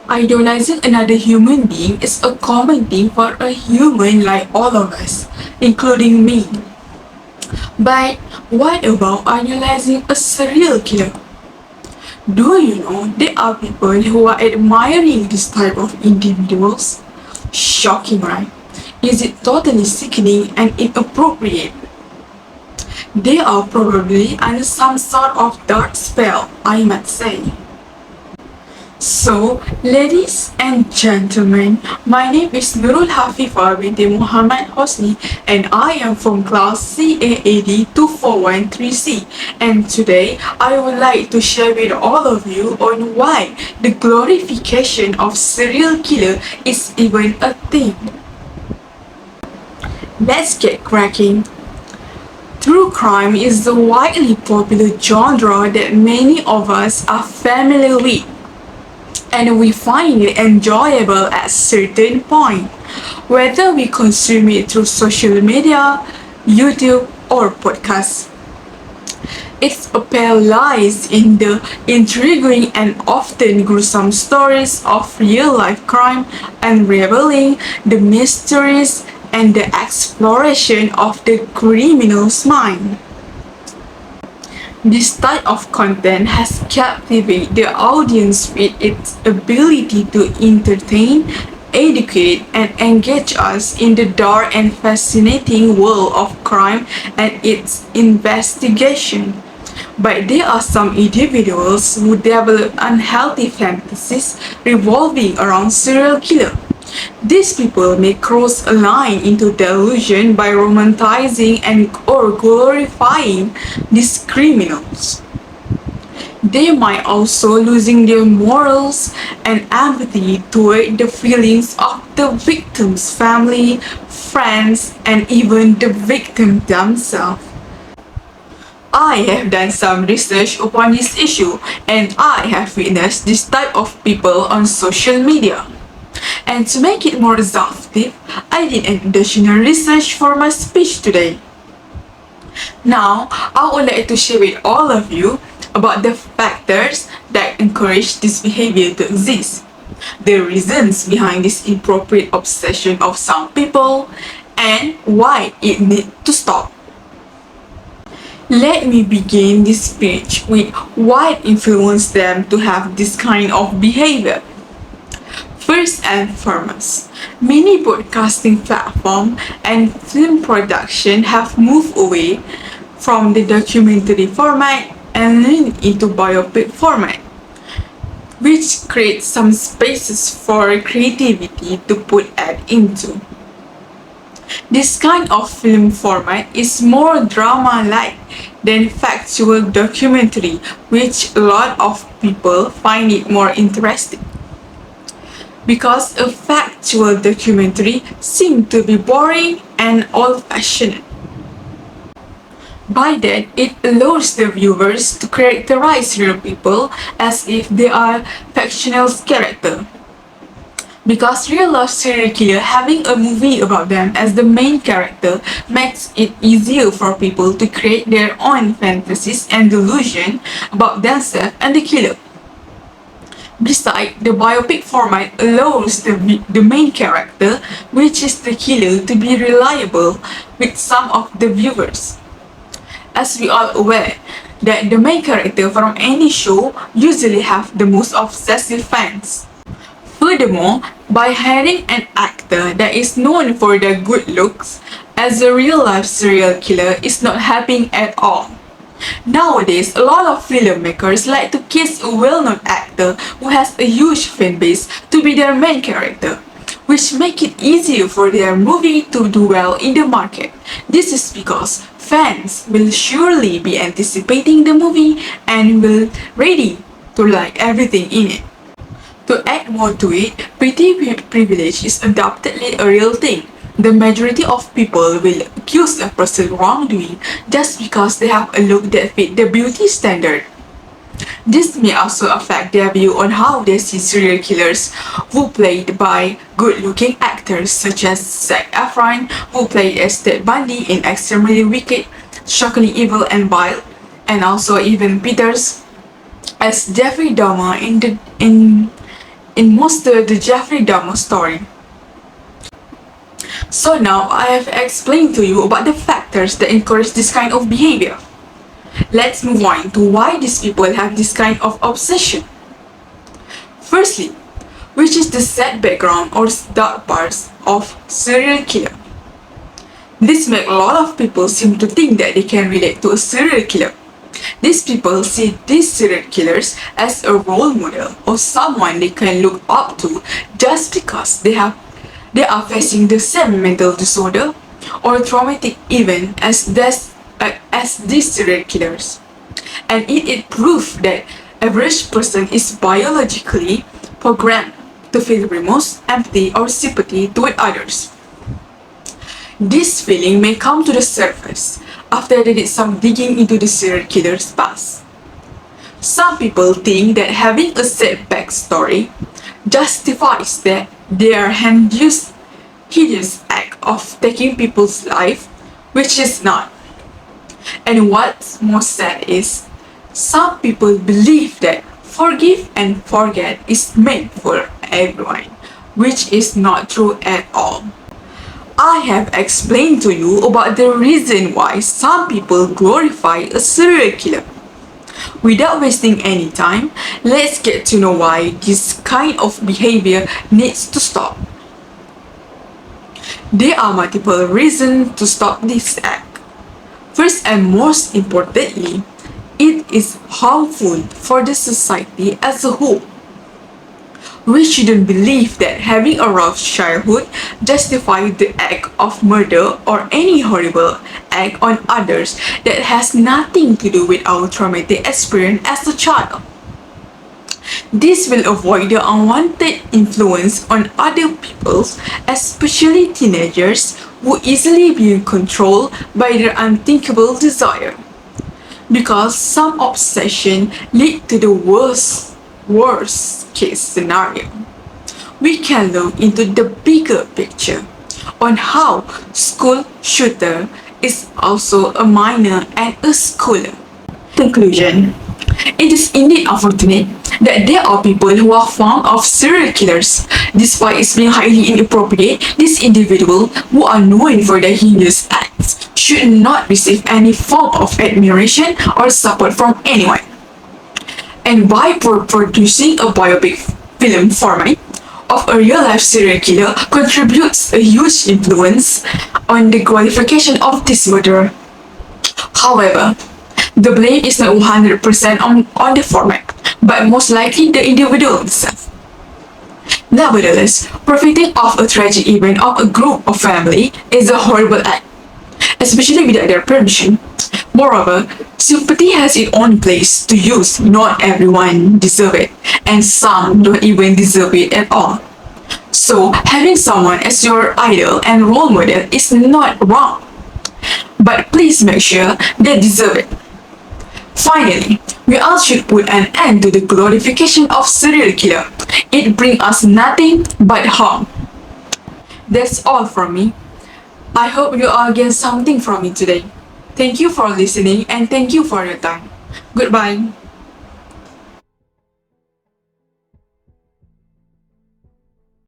Idolizing another human being is a common thing for a human like all of us, including me. But what about idolizing a serial killer? Do you know there are people who are admiring this type of individuals? Shocking, right? Is it totally sickening and inappropriate? They are probably under some sort of dark spell, I might say. So, ladies and gentlemen, my name is Nurul Hafifa binti Mohamad Hosni and I am from class CAAD 2413C, and today I would like to share with all of you on why the glorification of serial killer is even a thing. Let's get cracking. True crime is the widely popular genre that many of us are familiar with, and we find it enjoyable at certain point, whether we consume it through social media, YouTube, or podcasts. Its appeal lies in the intriguing and often gruesome stories of real-life crime, unraveling the mysteries and the exploration of the criminal's mind. This type of content has captivated the audience with its ability to entertain, educate, and engage us in the dark and fascinating world of crime and its investigation. But there are some individuals who develop unhealthy fantasies revolving around serial killer. These people may cross a line into delusion by romanticizing and or glorifying these criminals. They might also losing their morals and empathy toward the feelings of the victim's family, friends, and even the victim themselves. I have done some research upon this issue and I have witnessed this type of people on social media. And to make it more exhaustive, I did an additional research for my speech today. Now, I would like to share with all of you about the factors that encourage this behavior to exist, the reasons behind this inappropriate obsession of some people, and why it needs to stop. Let me begin this speech with what influenced them to have this kind of behavior. First and foremost, many broadcasting platforms and film production have moved away from the documentary format and leaned into biopic format, which creates some spaces for creativity to put ad into. This kind of film format is more drama-like than factual documentary, which a lot of people find it more interesting. Because a factual documentary seems to be boring and old-fashioned. By that, it allows the viewers to characterize real people as if they are fictional characters. Because real-life serial killer having a movie about them as the main character makes it easier for people to create their own fantasies and delusion about themselves and the killer. Besides, the biopic format allows the main character, which is the killer, to be reliable with some of the viewers. As we are aware, that the main character from any show usually have the most obsessive fans. Furthermore, by hiring an actor that is known for their good looks as a real-life serial killer is not helping at all. Nowadays, a lot of filmmakers like to cast a well-known actor who has a huge fan base to be their main character, which make it easier for their movie to do well in the market. This is because fans will surely be anticipating the movie and will ready to like everything in it. To add more to it, pretty privilege is undoubtedly a real thing. The majority of people will accuse a person wrongdoing just because they have a look that fit the beauty standard. This may also affect their view on how they see serial killers who played by good-looking actors such as Zac Efron, who played as Ted Bundy in Extremely Wicked, Shockingly Evil and Vile, and also even Peters as Jeffrey Dahmer in most of the Jeffrey Dahmer story. So now I have explained to you about the factors that encourage this kind of behavior. Let's move on to why these people have this kind of obsession. Firstly, which is the sad background or dark parts of serial killer. This makes a lot of people seem to think that they can relate to a serial killer. These people see these serial killers as a role model or someone they can look up to just because they are facing the same mental disorder or traumatic event as these serial killers. And it proves that average person is biologically programmed to feel remorse, empathy, or sympathy toward others. This feeling may come to the surface after they did some digging into the serial killer's past. Some people think that having a sad backstory justifies their hideous act of taking people's life, which is not. And what's more sad is, some people believe that forgive and forget is meant for everyone, which is not true at all. I have explained to you about the reason why some people glorify a serial killer. Without wasting any time, let's get to know why this kind of behavior needs to stop. There are multiple reasons to stop this act. First and most importantly, it is harmful for the society as a whole. We shouldn't believe that having a rough childhood justifies the act of murder or any horrible act on others that has nothing to do with our traumatic experience as a child. This will avoid the unwanted influence on other people, especially teenagers who easily be controlled by their unthinkable desire. Because some obsession lead to the worst case scenario. We can look into the bigger picture on how school shooter is also a minor and a schooler. Conclusion. It is indeed unfortunate that there are people who are fond of serial killers. Despite its being highly inappropriate, these individuals who are known for their heinous acts should not receive any form of admiration or support from anyone. And by producing a biopic film format of a real-life serial killer contributes a huge influence on the glorification of this murderer. However, the blame is not 100% on the format, but most likely the individual himself. Nevertheless, profiting off a tragic event of a group or family is a horrible act, especially without their permission. Moreover, sympathy has its own place to use. Not everyone deserves it, and some don't even deserve it at all. So, having someone as your idol and role model is not wrong, but please make sure they deserve it. Finally, we all should put an end to the glorification of serial killer. It brings us nothing but harm. That's all from me. I hope you all get something from me today. Thank you for listening and thank you for your time. Goodbye.